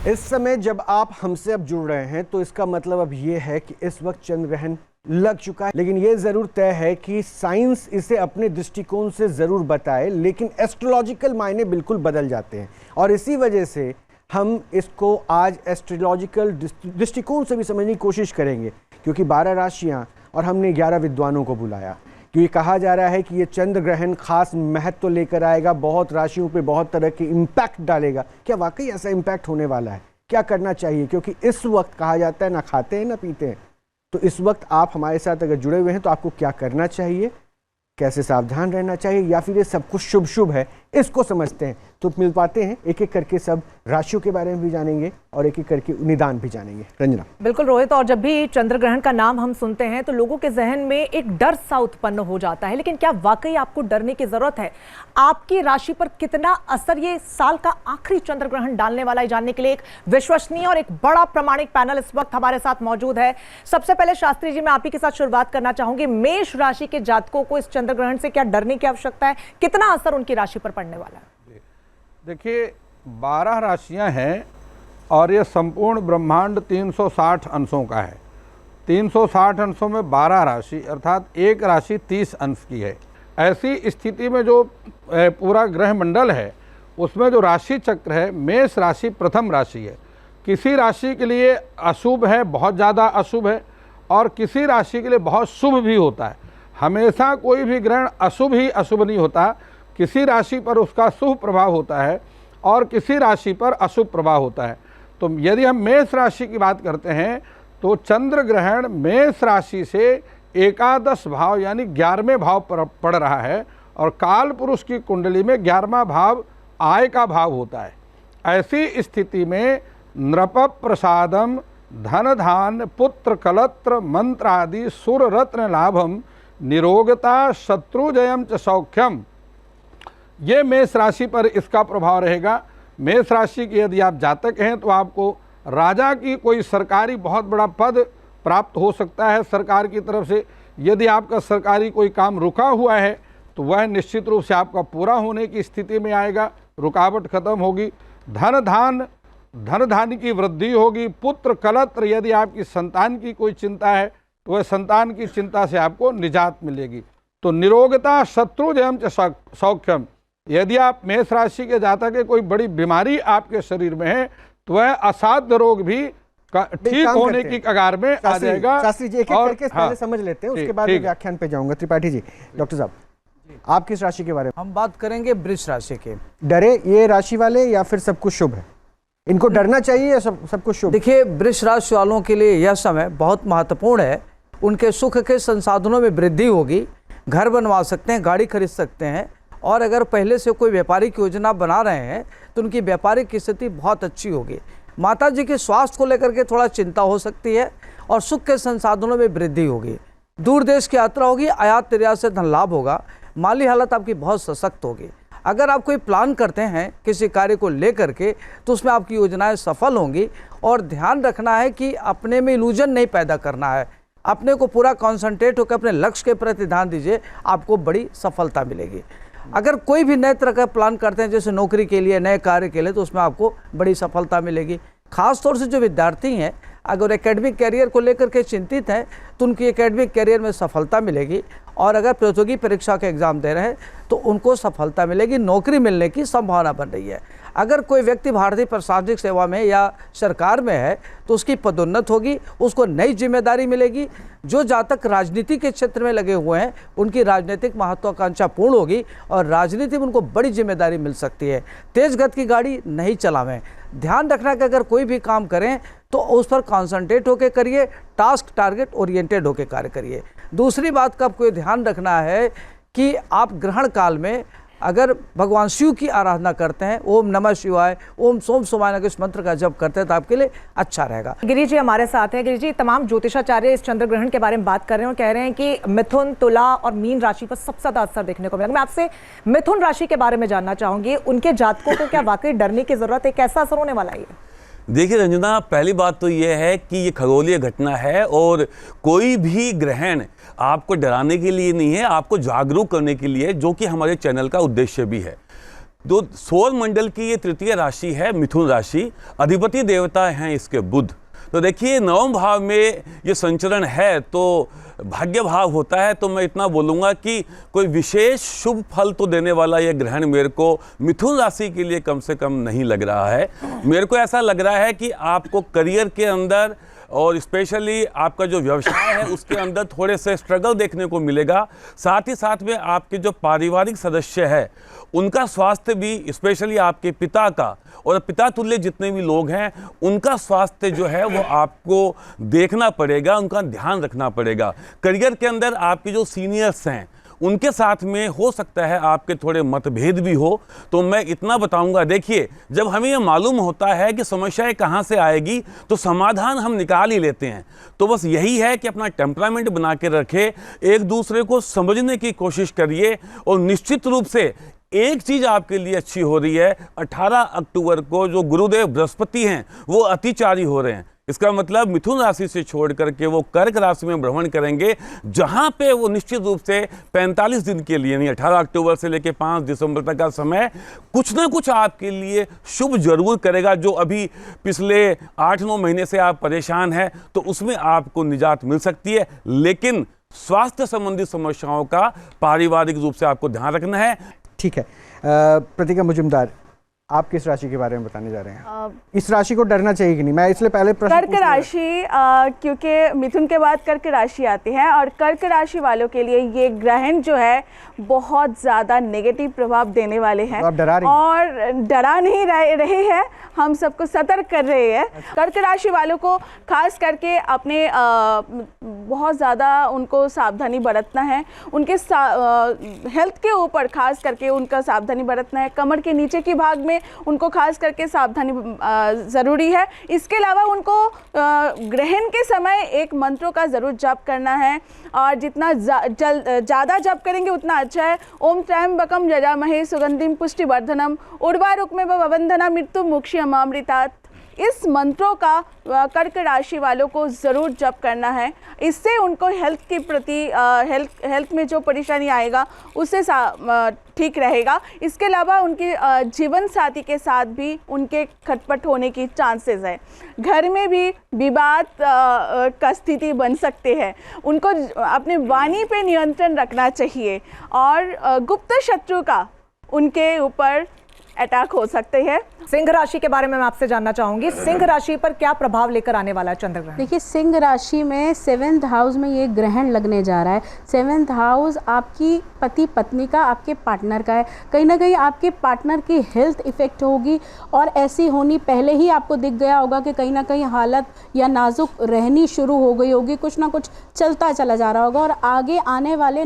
इस समय जब आप हमसे अब जुड़ रहे हैं तो इसका मतलब अब ये है कि इस वक्त चंद्र ग्रहण लग चुका है, लेकिन ये जरूर तय है कि साइंस इसे अपने दृष्टिकोण से जरूर बताए, लेकिन एस्ट्रोलॉजिकल मायने बिल्कुल बदल जाते हैं और इसी वजह से हम इसको आज एस्ट्रोलॉजिकल दृष्टिकोण से भी समझने की कोशिश करेंगे, क्योंकि 12 राशियां और हमने 11 विद्वानों को बुलाया, क्योंकि कहा जा रहा है कि ये चंद्र ग्रहण खास महत्व लेकर आएगा, बहुत राशियों पे बहुत तरह के इम्पैक्ट डालेगा। क्या वाकई ऐसा इम्पैक्ट होने वाला है? क्या करना चाहिए? क्योंकि इस वक्त कहा जाता है ना खाते हैं ना पीते हैं, तो इस वक्त आप हमारे साथ अगर जुड़े हुए हैं तो आपको क्या करना चाहिए, कैसे सावधान रहना चाहिए, या फिर ये सब कुछ शुभ शुभ है, इसको समझते हैं। तो मिल पाते हैं एक एक करके, सब राशियों के बारे में भी जानेंगे और एक एक करके निदान भी जानेंगे। रंजना। बिल्कुल रोहित, और जब भी चंद्र ग्रहण का नाम हम सुनते हैं तो लोगों के जहन में एक डर सा उत्पन्न हो जाता है, लेकिन क्या वाकई आपको डरने की जरूरत है? आपकी राशि पर कितना असर ये साल का आखिरी चंद्र ग्रहण डालने वाला है, जानने के लिए एक विश्वसनीय और एक बड़ा प्रामाणिक पैनल इस वक्त हमारे साथ मौजूद है। सबसे पहले शास्त्री जी, मैं आप ही के साथ शुरुआत करना चाहूंगी। मेष राशि के जातकों को इस चंद्र ग्रहण से क्या डरने की आवश्यकता है? कितना असर उनकी राशि पर पड़ने वाला है? देखिए, 12 राशियां हैं और ये संपूर्ण ब्रह्मांड 360 अंशों का है। 360 अंशों में 12 राशि अर्थात एक राशि 30 अंश की है। ऐसी स्थिति में जो पूरा ग्रह मंडल है उसमें जो राशि चक्र है, मेष राशि प्रथम राशि है। किसी राशि के लिए अशुभ है, बहुत ज़्यादा अशुभ है, और किसी राशि के लिए बहुत शुभ भी होता है। हमेशा कोई भी ग्रहण अशुभ ही अशुभ नहीं होता, किसी राशि पर उसका शुभ प्रभाव होता है और किसी राशि पर अशुभ प्रभाव होता है। तो यदि हम मेष राशि की बात करते हैं तो चंद्र ग्रहण मेष राशि से एकादश भाव यानी 11वें भाव पर पड़ रहा है, और काल पुरुष की कुंडली में 11वां भाव आय का भाव होता है। ऐसी स्थिति में नृप प्रसादम धन धान पुत्र कलत्र मंत्र आदि सुर रत्न लाभम निरोगता शत्रु जयम च सौख्यम, ये मेष राशि पर इसका प्रभाव रहेगा। मेष राशि के यदि आप जातक हैं तो आपको राजा की कोई सरकारी बहुत बड़ा पद प्राप्त हो सकता है सरकार की तरफ से। यदि आपका सरकारी कोई काम रुका हुआ है तो वह निश्चित रूप से आपका पूरा होने की स्थिति में आएगा, रुकावट खत्म होगी। धन धान की वृद्धि होगी। पुत्र कलत्र, यदि आपकी संतान की कोई चिंता है तो वह संतान की चिंता से आपको निजात मिलेगी। तो निरोगता शत्रु जयम च सौख्यम, यदि आप मेष राशि के जातक के कोई बड़ी बीमारी आपके शरीर में है तो वह असाध्य रोग भी ठीक होने की कगार में आ जाएगा। शास्त्री जी, एक एक करके पहले समझ लेते हैं, उसके बाद मैं व्याख्यान पे जाऊंगा। त्रिपाठी जी, डॉक्टर साहब, आप किस राशि के बारे में? हम बात करेंगे वृष राशि के। डरे ये राशि वाले या फिर सब कुछ शुभ है? इनको डरना चाहिए या सब कुछ शुभ? देखिए, वृष राशि वालों के लिए यह समय बहुत महत्वपूर्ण है। उनके सुख के संसाधनों में वृद्धि होगी, घर बनवा सकते हैं, गाड़ी खरीद सकते हैं, और अगर पहले से कोई व्यापारिक योजना बना रहे हैं तो उनकी व्यापारिक स्थिति बहुत अच्छी होगी। माता जी के स्वास्थ्य को लेकर के थोड़ा चिंता हो सकती है, और सुख के संसाधनों में वृद्धि होगी। दूर देश की यात्रा होगी, आयात निर्यात से धन लाभ होगा, माली हालत आपकी बहुत सशक्त होगी। अगर आप कोई प्लान करते हैं किसी कार्य को लेकर के तो उसमें आपकी योजनाएं सफल होंगी, और ध्यान रखना है कि अपने में इल्यूजन नहीं पैदा करना है। अपने को पूरा कॉन्सेंट्रेट होकर अपने लक्ष्य के प्रति ध्यान दीजिए, आपको बड़ी सफलता मिलेगी। अगर कोई भी नए तरह का प्लान करते हैं, जैसे नौकरी के लिए, नए कार्य के लिए, तो उसमें आपको बड़ी सफलता मिलेगी। खास तौर से जो विद्यार्थी हैं, अगर एकेडमिक कैरियर को लेकर के चिंतित हैं तो उनकी एकेडमिक कैरियर में सफलता मिलेगी, और अगर प्रतियोगी परीक्षा के एग्ज़ाम दे रहे हैं तो उनको सफलता मिलेगी, नौकरी मिलने की संभावना बन रही है। अगर कोई व्यक्ति भारतीय प्रशासनिक सेवा में या सरकार में है तो उसकी पदोन्नत होगी, उसको नई जिम्मेदारी मिलेगी। जो जातक राजनीति के क्षेत्र में लगे हुए हैं उनकी राजनीतिक महत्वाकांक्षा पूर्ण होगी, और राजनीति में उनको बड़ी जिम्मेदारी मिल सकती है। तेज गति की गाड़ी नहीं चलावें। ध्यान रखना कि अगर कोई भी काम करें तो उस पर कॉन्सेंट्रेट होकर करिए, टास्क टारगेट ओरिएंटेड होकर कार्य करिए। दूसरी बात का आपको ध्यान रखना है कि आप ग्रहण काल में अगर भगवान शिव की आराधना करते हैं, ओम नमः शिवाय, ओम सोम सोमाय नमः, इस मंत्र का जप करते हैं तो आपके लिए अच्छा रहेगा। गिरी जी हमारे साथ हैं। गिरी जी, तमाम ज्योतिषाचार्य इस चंद्र ग्रहण के बारे में बात कर रहे हैं और कह रहे हैं कि मिथुन, तुला और मीन राशि पर सबसे ज्यादा असर देखने को मिलेगा। मैं आपसे मिथुन राशि के बारे में जानना चाहूंगी, उनके जातकों को क्या वाकई डरने की जरूरत है? कैसा असर होने वाला है? देखिए रंजना, पहली बात तो ये है कि ये खगोलीय घटना है और कोई भी ग्रहण आपको डराने के लिए नहीं है, आपको जागरूक करने के लिए, जो कि हमारे चैनल का उद्देश्य भी है। जो सौर मंडल की ये तृतीय राशि है मिथुन राशि, अधिपति देवता हैं इसके बुध। तो देखिए नवम भाव में ये संचरण है तो भाग्य भाव होता है, तो मैं इतना बोलूँगा कि कोई विशेष शुभ फल तो देने वाला ये ग्रहण मेरे को मिथुन राशि के लिए कम से कम नहीं लग रहा है। मेरे को ऐसा लग रहा है कि आपको करियर के अंदर और स्पेशली आपका जो व्यवसाय है उसके अंदर थोड़े से स्ट्रगल देखने को मिलेगा। साथ ही साथ में आपके जो पारिवारिक सदस्य है उनका स्वास्थ्य भी, स्पेशली आपके पिता का और पिता तुल्य जितने भी लोग हैं उनका स्वास्थ्य जो है वो आपको देखना पड़ेगा, उनका ध्यान रखना पड़ेगा। करियर के अंदर आपके जो सीनियर्स हैं उनके साथ में हो सकता है आपके थोड़े मतभेद भी हो। तो मैं इतना बताऊंगा, देखिए जब हमें ये मालूम होता है कि समस्याएं कहाँ से आएगी तो समाधान हम निकाल ही लेते हैं। तो बस यही है कि अपना टेम्परामेंट बना के रखे, एक दूसरे को समझने की कोशिश करिए। और निश्चित रूप से एक चीज आपके लिए अच्छी हो रही है, 18 अक्टूबर को जो गुरुदेव बृहस्पति हैं वो अतिचारी हो रहे हैं। इसका मतलब मिथुन राशि से छोड़ करके वो कर्क राशि में भ्रमण करेंगे, जहां पे वो निश्चित रूप से 45 दिन के लिए, नहीं 18 अक्टूबर से लेकर 5 दिसंबर तक का समय कुछ ना कुछ आपके लिए शुभ जरूर करेगा। जो अभी पिछले 8-9 महीने से आप परेशान हैं तो उसमें आपको निजात मिल सकती है, लेकिन स्वास्थ्य संबंधी समस्याओं का पारिवारिक रूप से आपको ध्यान रखना है। ठीक है, प्रतिका मुजुमदार, आप किस राशि के बारे में बताने जा रहे हैं? इस राशि को डरना चाहिए कि नहीं? मैं इसलिए पहले कर्क राशि, क्योंकि मिथुन के बाद कर्क राशि आती है और कर्क राशि वालों के लिए ये ग्रहण जो है बहुत ज़्यादा नेगेटिव प्रभाव देने वाले हैं। तो आप डरा रही हैं? और डरा नहीं रहे हैं, हम सबको सतर्क कर रहे हैं। कर्क राशि वालों को खास करके अपने बहुत ज़्यादा उनको सावधानी बरतना है। उनके हेल्थ के ऊपर खास करके उनका सावधानी बरतना है। कमर के नीचे के भाग में उनको खास करके सावधानी ज़रूरी है। इसके अलावा उनको ग्रहण के समय एक मंत्रों का ज़रूर जप करना है और जितना ज़्यादा जप करेंगे उतना अच्छा है। ओम त्र्यंबकम यजामहे सुगंधिम पुष्टिवर्धनम उर्वारुकमेव ववंदना मृत्यु मुक्षयमामृतात्। इस मंत्रों का कर्क राशि वालों को ज़रूर जप करना है। इससे उनको हेल्थ के प्रति हेल्थ में जो परेशानी आएगा उससे ठीक रहेगा। इसके अलावा उनके जीवन साथी के साथ भी उनके खटपट होने की चांसेस है। घर में भी विवाद का स्थिति बन सकते हैं। उनको अपने वाणी पे नियंत्रण रखना चाहिए और गुप्त शत्रु का उनके ऊपर अटैक हो सकते हैं। सिंह राशि के बारे में मैं आपसे जानना चाहूंगी, सिंह राशि पर क्या प्रभाव लेकर आने वाला है चंद्र ग्रहण? देखिए, सिंह राशि में 7th हाउस में ये ग्रहण लगने जा रहा है। 7th हाउस आपकी पति पत्नी का, आपके पार्टनर का है। कहीं ना कहीं आपके पार्टनर की हेल्थ इफेक्ट होगी और ऐसी होनी पहले ही आपको दिख गया होगा कि कहीं ना कहीं हालत या नाजुक रहनी शुरू हो गई होगी, कुछ ना कुछ चलता चला जा रहा होगा और आगे आने वाले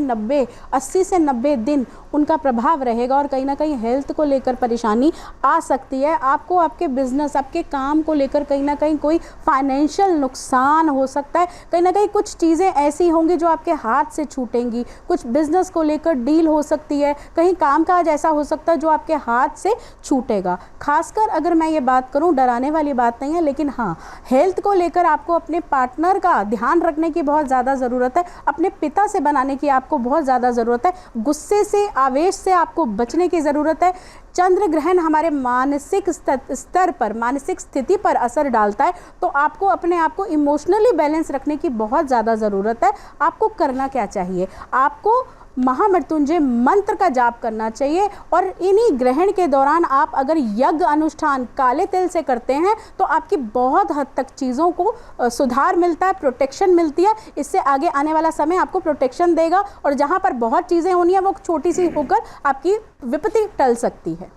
80 से 90 दिन उनका प्रभाव रहेगा और कहीं ना कहीं हेल्थ को लेकर परेशानी आ सकती है। आपको आपके बिजनेस, आपके काम को लेकर कहीं ना कहीं कोई फाइनेंशियल नुकसान हो सकता है। कहीं ना कहीं कुछ चीज़ें ऐसी होंगी जो आपके हाथ से छूटेंगी। कुछ बिजनेस को लेकर डील हो सकती है, कहीं कामकाज ऐसा हो सकता है जो आपके हाथ से छूटेगा। खासकर अगर मैं ये बात करूं, डराने वाली बात नहीं है, लेकिन हाँ, हेल्थ को लेकर आपको अपने पार्टनर का ध्यान रखने की बहुत ज़्यादा ज़रूरत है। अपने पिता से बनाने की आपको बहुत ज़्यादा ज़रूरत है। गुस्से से, आवेश से आपको बचने की ज़रूरत है। चंद्र ग्रहण हमारे मानसिक स्तर पर, मानसिक स्थिति पर असर डालता है, तो आपको अपने आप को इमोशनली बैलेंस रखने की बहुत ज़्यादा ज़रूरत है। आपको करना क्या चाहिए? आपको महामृत्युंजय मंत्र का जाप करना चाहिए और इन्हीं ग्रहण के दौरान आप अगर यज्ञ अनुष्ठान काले तिल से करते हैं तो आपकी बहुत हद तक चीज़ों को सुधार मिलता है, प्रोटेक्शन मिलती है। इससे आगे आने वाला समय आपको प्रोटेक्शन देगा और जहां पर बहुत चीज़ें होनी है वो छोटी सी होकर आपकी विपत्ति टल सकती है।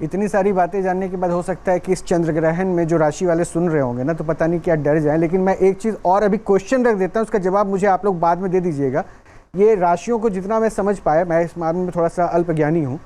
इतनी सारी बातें जानने के बाद हो सकता है कि इस चंद्र ग्रहण में जो राशि वाले सुन रहे होंगे ना, तो पता नहीं क्या डर जाए। लेकिन मैं एक चीज़ और अभी क्वेश्चन रख देता हूँ, उसका जवाब मुझे आप लोग बाद में दे दीजिएगा। ये राशियों को जितना मैं समझ पाया, मैं इस मामले में थोड़ा सा अल्पज्ञानी हूँ,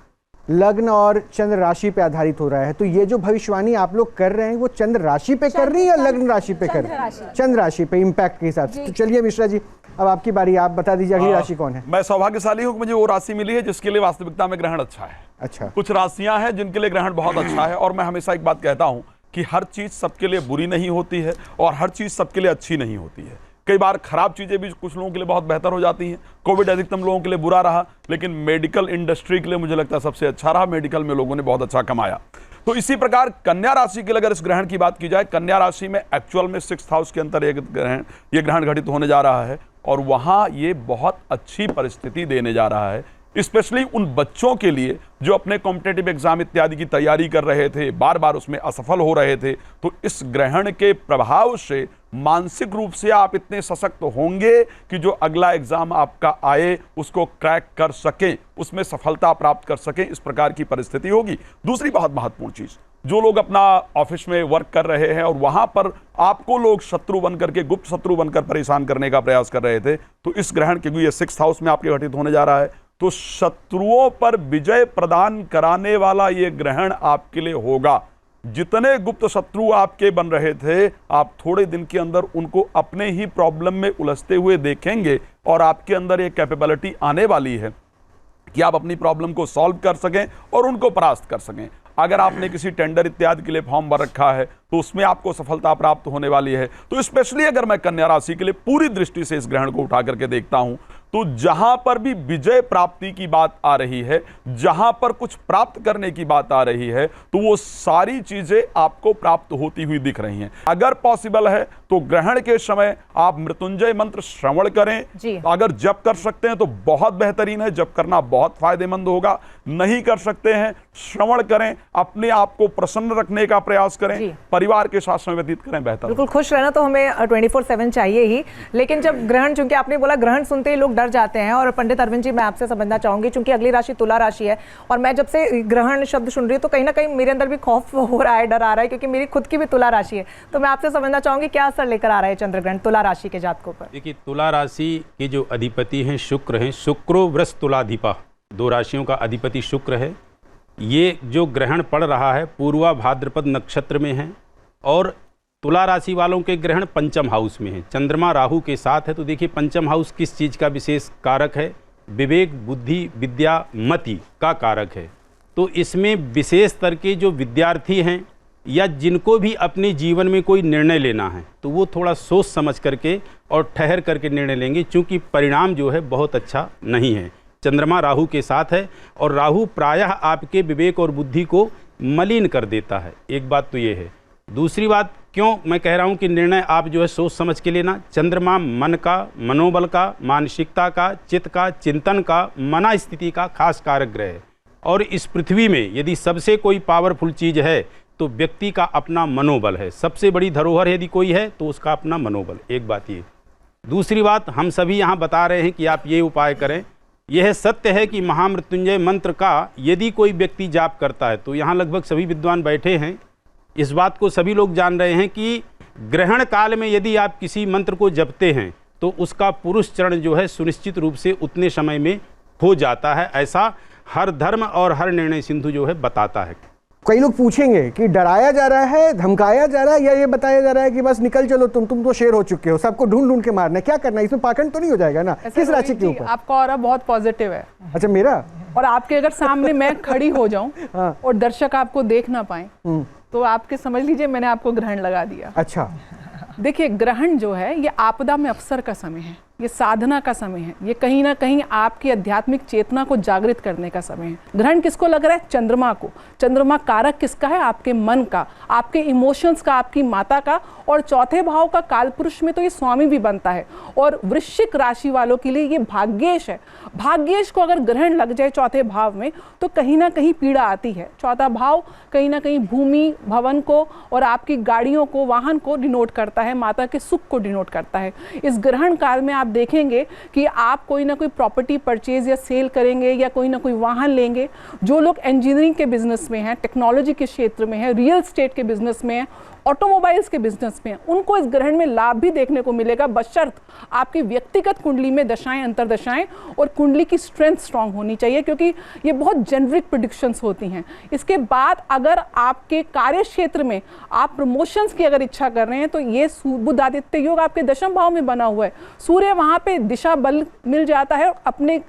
लग्न और चंद्र राशि पे आधारित हो रहा है। तो ये जो भविष्यवाणी आप लोग कर रहे हैं वो चंद्र राशि पे कर रही है या लग्न राशि पे कर रही है? चंद्र राशि पे इम्पैक्ट के हिसाब से। तो चलिए मिश्रा जी, अब आपकी बारी, आप बता दीजिए अगली राशि कौन है? मैं सौभाग्यशाली हूँ कि मुझे वो राशि मिली है जिसके लिए वास्तविकता में ग्रहण अच्छा है। अच्छा, कुछ राशियां हैं जिनके लिए ग्रहण बहुत अच्छा है और मैं हमेशा एक बात कहता हूँ कि हर चीज सबके लिए बुरी नहीं होती है और हर चीज सबके लिए अच्छी नहीं होती है। कई बार खराब चीज़ें भी कुछ लोगों के लिए बहुत बेहतर हो जाती हैं। कोविड अधिकतम लोगों के लिए बुरा रहा, लेकिन मेडिकल इंडस्ट्री के लिए मुझे लगता है सबसे अच्छा रहा। मेडिकल में लोगों ने बहुत अच्छा कमाया। तो इसी प्रकार कन्या राशि के लिए अगर इस ग्रहण की बात की जाए, कन्या राशि में एक्चुअल में 6th हाउस के अंदर ये ग्रहण घटित होने जा रहा है और वहाँ ये बहुत अच्छी परिस्थिति देने जा रहा है, स्पेशली उन बच्चों के लिए जो अपने कॉम्पिटेटिव एग्जाम इत्यादि की तैयारी कर रहे थे, बार बार उसमें असफल हो रहे थे। तो इस ग्रहण के प्रभाव से मानसिक रूप से आप इतने सशक्त होंगे कि जो अगला एग्जाम आपका आए उसको क्रैक कर सकें, उसमें सफलता प्राप्त कर सकें, इस प्रकार की परिस्थिति होगी। दूसरी बहुत महत्वपूर्ण चीज, जो लोग अपना ऑफिस में वर्क कर रहे हैं और वहां पर आपको लोग शत्रु बनकर के, गुप्त शत्रु बनकर परेशान करने का प्रयास कर रहे थे, तो इस ग्रहण के ये 6th हाउस में आपके घटित होने जा रहा है, तो शत्रुओं पर विजय प्रदान कराने वाला ये ग्रहण आपके लिए होगा। जितने गुप्त शत्रु आपके बन रहे थे, आप थोड़े दिन के अंदर उनको अपने ही प्रॉब्लम में उलझते हुए देखेंगे और आपके अंदर एक कैपेबिलिटी आने वाली है कि आप अपनी प्रॉब्लम को सॉल्व कर सकें और उनको परास्त कर सकें। अगर आपने किसी टेंडर इत्यादि के लिए फॉर्म भर रखा है तो उसमें आपको सफलता प्राप्त होने वाली है। तो स्पेशली अगर मैं कन्या राशि के लिए पूरी दृष्टि से इस ग्रहण को उठा करके देखता हूं, तो जहां पर भी विजय प्राप्ति की बात आ रही है, जहां पर कुछ प्राप्त करने की बात आ रही है, तो वो सारी चीजें आपको प्राप्त होती हुई दिख रही हैं। अगर पॉसिबल है तो ग्रहण के समय आप मृत्युंजय मंत्र श्रवण करें। अगर जप कर सकते हैं तो बहुत बेहतरीन है, जप करना बहुत फायदेमंद होगा। नहीं कर सकते हैं, श्रवण करें, अपने आप को प्रसन्न रखने का प्रयास करें, परिवार के साथ समय व्यतीत करें, बेहतर। बिल्कुल, खुश रहना तो हमें 24/7 चाहिए ही, लेकिन जब ग्रहण, चूंकि आपने बोला ग्रहण सुनते ही लोग डर जाते हैं, और पंडित अरविंद जी मैं आपसे समझना चाहूंगी, चूंकि अगली राशि तुला राशि है और मैं जब से ग्रहण शब्द सुन रही हूँ तो कहीं ना कहीं मेरे अंदर भी खौफ हो रहा है, डर आ रहा है, क्योंकि मेरी खुद की भी तुला राशि है। तो मैं आपसे समझना चाहूंगी क्या असर लेकर आ रहा है चंद्रग्रहण तुला राशि के जातकों पर। देखिए, तुला राशि के जो अधिपति हैं शुक्र हैं, शुक्रो वृष तुलाधिपा, 2 राशियों का अधिपति शुक्र है। ये जो ग्रहण पड़ रहा है पूर्वा भाद्रपद नक्षत्र में है और तुला राशि वालों के ग्रहण पंचम हाउस में है, चंद्रमा राहु के साथ है। तो देखिए, पंचम हाउस किस चीज़ का विशेष कारक है? विवेक, बुद्धि, विद्या, मति का कारक है। तो इसमें विशेष तर के जो विद्यार्थी हैं या जिनको भी अपने जीवन में कोई निर्णय लेना है, तो वो थोड़ा सोच समझ करके और ठहर करके निर्णय लेंगे, क्योंकि परिणाम जो है बहुत अच्छा नहीं है। चंद्रमा राहु के साथ है और राहु प्रायः आपके विवेक और बुद्धि को मलिन कर देता है। एक बात तो ये है। दूसरी बात, क्यों मैं कह रहा हूँ कि निर्णय आप जो है सोच समझ के लेना। चंद्रमा मन का, मनोबल का, मानसिकता का, चित्त का, चिंतन का, मना स्थिति का खास कारक ग्रह है। और इस पृथ्वी में यदि सबसे कोई पावरफुल चीज़ है तो व्यक्ति का अपना मनोबल है। सबसे बड़ी धरोहर यदि कोई है तो उसका अपना मनोबल। एक बात ये। दूसरी बात, हम सभी यहाँ बता रहे हैं कि आप ये उपाय करें। यह सत्य है कि महामृत्युंजय मंत्र का यदि कोई व्यक्ति जाप करता है, तो यहाँ लगभग सभी विद्वान बैठे हैं, इस बात को सभी लोग जान रहे हैं कि ग्रहण काल में यदि आप किसी मंत्र को जपते हैं तो उसका पुरुष चरण जो है सुनिश्चित रूप से उतने समय में हो जाता है। ऐसा हर धर्म और हर निर्णय सिंधु जो है बताता है। कई लोग पूछेंगे कि डराया जा रहा है, धमकाया जा रहा है, या ये बताया जा रहा है कि बस निकल चलो, तुम तो शेर हो चुके हो, सबको ढूंढ ढूंढ के मारना है, क्या करना है? इसमें पाखंड तो नहीं हो जाएगा ना किस राशि के ऊपर? आपका ऑरा बहुत पॉजिटिव है। अच्छा, मेरा? और आपके अगर सामने मैं खड़ी हो जाऊं और दर्शक आपको देख ना पाए तो आपके समझ लीजिए मैंने आपको ग्रहण लगा दिया। अच्छा, देखिए, ग्रहण जो है ये आपदा में अवसर का समय है, ये साधना का समय है, ये कहीं ना कहीं आपकी आध्यात्मिक चेतना को जागृत करने का समय है। ग्रहण किसको लग रहा है? चंद्रमा को। चंद्रमा कारक किसका है? आपके मन का, आपके इमोशंस का, आपकी माता का, और चौथे भाव का कालपुरुष में तो ये स्वामी भी बनता है। और वृश्चिक राशि वालों के लिए ये भाग्येश है। भाग्येश को अगर ग्रहण लग जाए चौथे भाव में तो कहीं ना कहीं पीड़ा आती है। चौथा भाव कहीं ना कहीं भूमि, भवन को और आपकी गाड़ियों को, वाहन को डिनोट करता है, माता के सुख को डिनोट करता है। इस ग्रहण काल में आप देखेंगे कि आप कोई ना कोई प्रॉपर्टी परचेज या सेल करेंगे या कोई ना कोई वाहन लेंगे। जो लोग इंजीनियरिंग के बिजनेस में हैं, टेक्नोलॉजी के क्षेत्र में हैं, रियल एस्टेट के बिजनेस में हैं, ऑटोमोबाइल्स के बिजनेस में हैं, उनको इस ग्रहण में लाभ भी देखने को मिलेगा, बशर्त आपकी व्यक्तिगत कुंडली में दशाएं, अंतरदशाएं और कुंडली की स्ट्रेंथ स्ट्रांग होनी चाहिए, क्योंकि ये बहुत जेनरिक प्रेडिक्शंस होती हैं। इसके बाद अगर आपके कार्य क्षेत्र में आप प्रमोशंस की अगर इच्छा कर रहे हैं तो ये बुध आदित्य योग आपके दशम भाव में बना हुआ है। सूर्य वहाँ पे दिशा बल मिल जाता है, अपने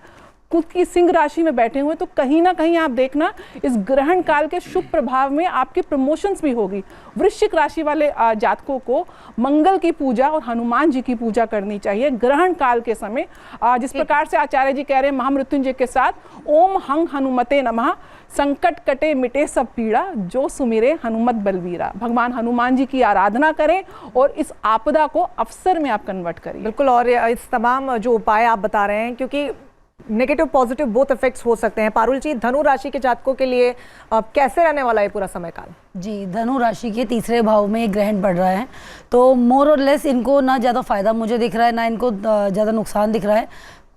खुद की सिंह राशि में बैठे हुए, तो कहीं ना कहीं आप देखना इस ग्रहण काल के शुभ प्रभाव में आपके प्रमोशंस भी होगी। वृश्चिक राशि वाले जातकों को मंगल की पूजा और हनुमान जी की पूजा करनी चाहिए ग्रहण काल के समय। जिस प्रकार से आचार्य जी कह रहे हैं महामृत्युंजय के साथ, ओम हंग हनुमते नमः, संकट कटे मिटे सब पीड़ा, जो सुमिरे हनुमत बलवीरा। भगवान हनुमान जी की आराधना करें और इस आपदा को अवसर में आप कन्वर्ट करिए। बिल्कुल, और इस तमाम जो उपाय आप बता रहे हैं, क्योंकि नेगेटिव पॉजिटिव बोथ इफेक्ट्स हो सकते हैं। पारुल जी, धनु राशि के जातकों के लिए कैसे रहने वाला है पूरा समय काल? जी, धनु राशि के तीसरे भाव में एक ग्रहण पड़ रहा है, तो मोर और लेस इनको ना ज़्यादा फायदा मुझे दिख रहा है, ना इनको ज़्यादा नुकसान दिख रहा है।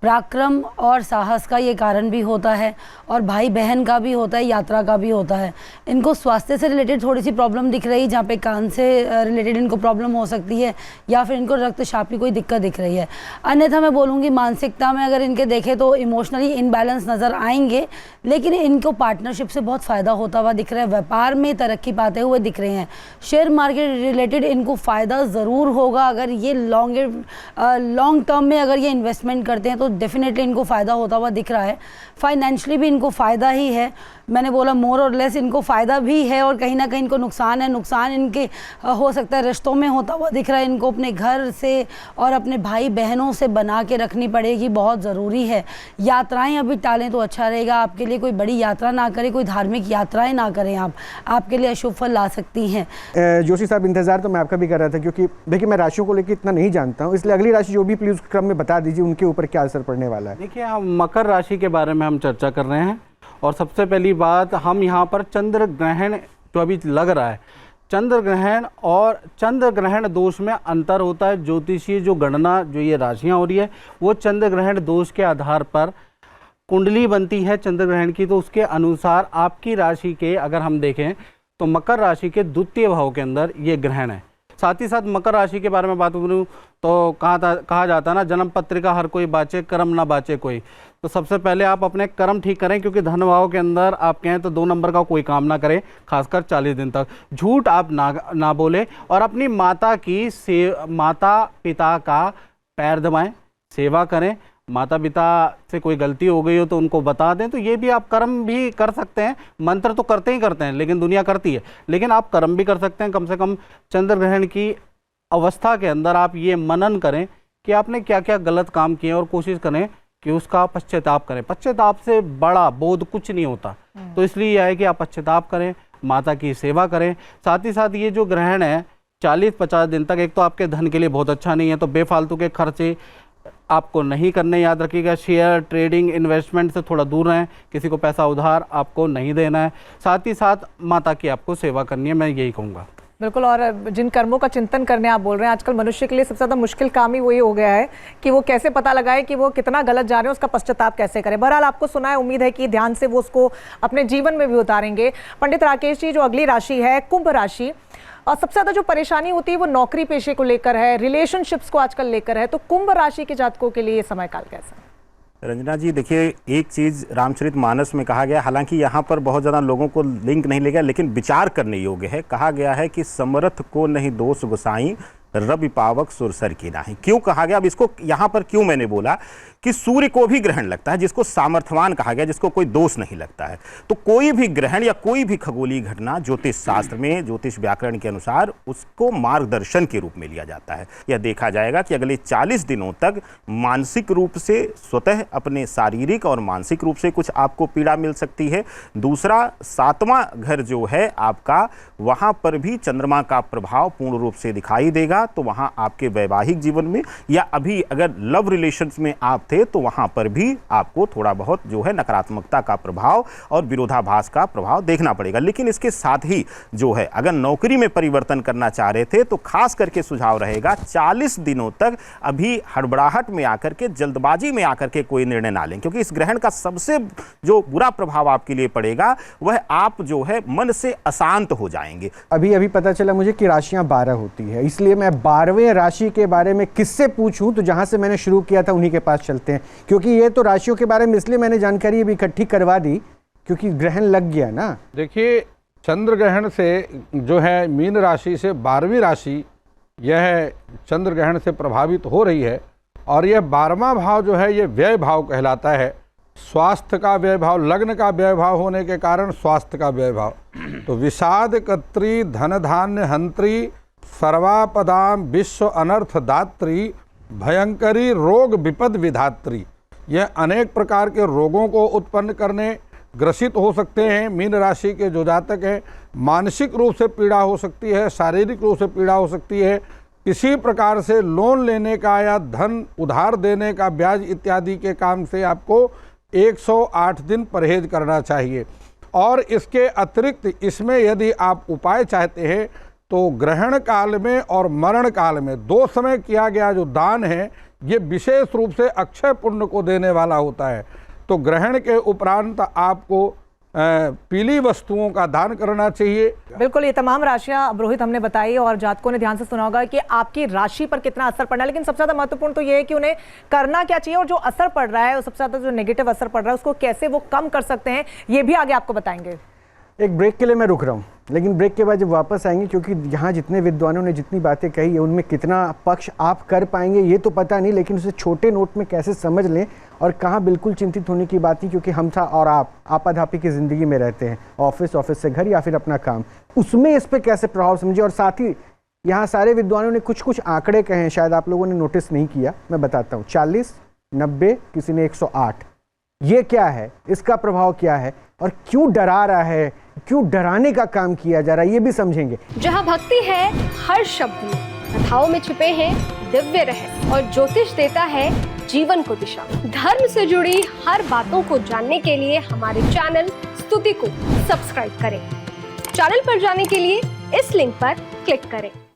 पराक्रम और साहस का ये कारण भी होता है, और भाई बहन का भी होता है, यात्रा का भी होता है। इनको स्वास्थ्य से रिलेटेड थोड़ी सी प्रॉब्लम दिख रही है, जहाँ पे कान से रिलेटेड इनको प्रॉब्लम हो सकती है, या फिर इनको रक्तचाप की कोई दिक्कत दिख रही है। अन्यथा मैं बोलूँगी मानसिकता में अगर इनके देखें तो इमोशनली इनबैलेंस नज़र आएंगे, लेकिन इनको पार्टनरशिप से बहुत फ़ायदा होता हुआ दिख रहा है, व्यापार में तरक्की पाते हुए दिख रहे हैं। शेयर मार्केट रिलेटेड इनको फ़ायदा ज़रूर होगा, अगर ये लॉन्ग टर्म में अगर ये इन्वेस्टमेंट करते हैं तो डेफिनेटली इनको फ़ायदा होता हुआ दिख रहा है। फाइनेंशियली भी इनको फ़ायदा ही है, मैंने बोला मोर और लेस इनको फ़ायदा भी है, और कहीं ना कहीं इनको नुकसान है। नुकसान इनके हो सकता है रिश्तों में होता हुआ दिख रहा है। इनको अपने घर से और अपने भाई बहनों से बना के रखनी पड़ेगी, बहुत ज़रूरी है। यात्राएं अभी टालें तो अच्छा रहेगा आपके लिए, कोई बड़ी यात्रा ना करें, कोई धार्मिक यात्राएं ना करें, आपके लिए अशुभ फल ला सकती हैं। जोशी साहब, इंतज़ार तो मैं आपका भी कर रहा था, क्योंकि देखिए मैं राशियों को लेकर इतना नहीं जानता हूँ, इसलिए अगली राशि जो भी प्लीज़ क्रम में बता दीजिए, उनके ऊपर क्या असर पड़ने वाला है। देखिए, हम मकर राशि के बारे में हम चर्चा कर रहे हैं, और सबसे पहली बात हम यहाँ पर चंद्र ग्रहण जो अभी लग रहा है, चंद्र ग्रहण और चंद्र ग्रहण दोष में अंतर होता है। ज्योतिषीय जो गणना जो ये राशियाँ हो रही है, वो चंद्र ग्रहण दोष के आधार पर कुंडली बनती है चंद्र ग्रहण की, तो उसके अनुसार आपकी राशि के अगर हम देखें तो मकर राशि के द्वितीय भाव के अंदर ये ग्रहण है। साथ ही साथ मकर राशि के बारे में बात करूँ तो कहा जाता है ना, जन्म पत्रिका हर कोई बाचे, कर्म ना बाचे कोई। तो सबसे पहले आप अपने कर्म ठीक करें, क्योंकि धन भाव के अंदर आप कहें तो 2 नंबर का कोई काम ना करें, खासकर 40 दिन तक। झूठ आप ना बोले, और अपनी माता पिता का पैर दबाएं, सेवा करें। माता पिता से कोई गलती हो गई हो तो उनको बता दें, तो ये भी आप कर्म भी कर सकते हैं। मंत्र तो करते हैं, लेकिन दुनिया करती है, लेकिन आप कर्म भी कर सकते हैं। कम से कम चंद्र ग्रहण की अवस्था के अंदर आप ये मनन करें कि आपने क्या क्या गलत काम किए, और कोशिश करें कि उसका पश्चाताप करें। पश्चाताप से बड़ा बोध कुछ नहीं होता, तो इसलिए यह है कि आप पश्चाताप करें, माता की सेवा करें। साथ ही साथ ये जो ग्रहण है 40-50 दिन तक, एक तो आपके धन के लिए बहुत अच्छा नहीं है, तो बेफालतू के खर्चे आपको नहीं करने। याद रखिएगा, शेयर ट्रेडिंग इन्वेस्टमेंट से थोड़ा दूर रहें, किसी को पैसा उधार आपको नहीं देना है। साथ ही साथ माता की आपको सेवा करनी है, मैं यही कहूँगा। बिल्कुल, और जिन कर्मों का चिंतन करने आप बोल रहे हैं, आजकल मनुष्य के लिए सबसे ज़्यादा मुश्किल काम ही वही हो गया है कि वो कैसे पता लगाए कि वो कितना गलत जा रहे हैं, उसका पश्चाताप कैसे करें। बहरहाल आपको सुना है, उम्मीद है कि ध्यान से वो उसको अपने जीवन में भी उतारेंगे। पंडित राकेश जी, जो अगली राशि है कुंभ राशि, और सबसे ज़्यादा जो परेशानी होती है वो नौकरी पेशे को लेकर है, रिलेशनशिप्स को आजकल लेकर है, तो कुंभ राशि के जातकों के लिए समय काल कैसा? रंजना जी, देखिए, एक चीज़ रामचरितमानस में कहा गया, हालांकि यहाँ पर बहुत ज़्यादा लोगों को लिंक नहीं ले गया, लेकिन विचार करने योग्य है। कहा गया है कि समर्थ को नहीं दोष गोसाई, रवि पावक सुरसर की नाही। क्यों कहा गया? अब इसको यहाँ पर क्यों मैंने बोला कि सूर्य को भी ग्रहण लगता है, जिसको सामर्थ्यवान कहा गया, जिसको कोई दोष नहीं लगता है। तो कोई भी ग्रहण या कोई भी खगोलीय घटना ज्योतिष शास्त्र में, ज्योतिष व्याकरण के अनुसार उसको मार्गदर्शन के रूप में लिया जाता है। यह देखा जाएगा कि अगले 40 दिनों तक मानसिक रूप से स्वतः अपने शारीरिक और मानसिक रूप से कुछ आपको पीड़ा मिल सकती है। दूसरा, 7वां घर जो है आपका, वहाँ पर भी चंद्रमा का प्रभाव पूर्ण रूप से दिखाई देगा। तो वहाँ आपके वैवाहिक जीवन में, या अभी अगर लव रिलेशंस में आप थे, तो वहाँ पर भी आपको थोड़ा बहुत जो है नकारात्मकता का प्रभाव और विरोधाभास का प्रभाव देखना पड़ेगा। लेकिन इसके साथ ही जो है, अगर नौकरी में परिवर्तन करना चाह रहे थे, तो खास करके सुझाव रहेगा 40 दिनों तक अभी हड़बड़ाहट में आकर के, जल्दबाजी में आकर के कोई निर्णय ना लें, क्योंकि इस ग्रहण का सबसे जो बुरा प्रभाव आपके लिए पड़ेगा वह आप जो है मन से अशांत हो जाएंगे। अभी पता चला मुझे कि राशियां 12 होती है, इसलिए मैं 12वें राशि के बारे में किससे पूछूं, तो जहां से मैंने शुरू किया था उन्हीं के पास चलते हैं, क्योंकि ये तो राशियों के बारे में इसलिए मैंने जानकारी अभी इकट्ठी करवा दी क्योंकि ग्रहण लग गया ना। देखिए, चंद्र ग्रहण से जो है मीन राशि से 12वीं राशि यह चंद्र ग्रहण से प्रभावित हो रही है, और यह 12वां भाव जो है ये व्यय भाव कहलाता है। स्वास्थ्य का व्यय भाव, लग्न का व्यय भाव होने के कारण स्वास्थ्य का व्यय भाव। तो विषाद कत्री धन धान्य हंत्री सर्वापदाम विश्व अनर्थ दात्री भयंकरी रोग विपद विधात्री। यह अनेक प्रकार के रोगों को उत्पन्न करने ग्रसित हो सकते हैं। मीन राशि के जो जातक हैं, मानसिक रूप से पीड़ा हो सकती है, शारीरिक रूप से पीड़ा हो सकती है, किसी प्रकार से लोन लेने का या धन उधार देने का ब्याज इत्यादि के काम से आपको 108 दिन परहेज करना चाहिए। और इसके अतिरिक्त इसमें यदि आप उपाय चाहते हैं तो ग्रहण काल में और मरण काल में 2 समय किया गया जो दान है ये विशेष रूप से अक्षय पुण्य को देने वाला होता है। तो ग्रहण के उपरांत आपको पीली वस्तुओं का दान करना चाहिए। बिल्कुल, ये तमाम राशियां अब रोहित हमने बताई और जातकों ने ध्यान से सुना होगा कि आपकी राशि पर कितना असर पड़ना है, लेकिन सबसे ज्यादा महत्वपूर्ण तो ये है कि उन्हें करना क्या चाहिए और जो असर पड़ रहा है, और सबसे ज्यादा जो नेगेटिव असर पड़ रहा है उसको कैसे वो कम कर सकते हैं, ये भी आगे आपको बताएंगे। एक ब्रेक के लिए मैं रुक रहा हूँ, लेकिन ब्रेक के बाद जब वापस आएंगे, क्योंकि यहाँ जितने विद्वानों ने जितनी बातें कही है उनमें कितना पक्ष आप कर पाएंगे ये तो पता नहीं, लेकिन उसे छोटे नोट में कैसे समझ लें और कहाँ बिल्कुल चिंतित होने की बात नहीं, क्योंकि हम था और आप आपाधापी की ज़िंदगी में रहते हैं, ऑफिस से घर या फिर अपना काम, उसमें इस पर कैसे प्रभाव समझे। और साथ ही यहाँ सारे विद्वानों ने कुछ कुछ आंकड़े कहे हैं, शायद आप लोगों ने नोटिस नहीं किया, मैं बताता हूँ। 40, 90, किसी ने 108, ये क्या है, इसका प्रभाव क्या है और क्यों डरा रहा है, क्यों डराने का काम किया जा रहा है, ये भी समझेंगे। जहाँ भक्ति है हर शब्द में, कथाओं में छुपे हैं दिव्य रहस्य और ज्योतिष देता है जीवन को दिशा। धर्म से जुड़ी हर बातों को जानने के लिए हमारे चैनल स्तुति को सब्सक्राइब करें। चैनल पर जाने के लिए इस लिंक पर क्लिक करें।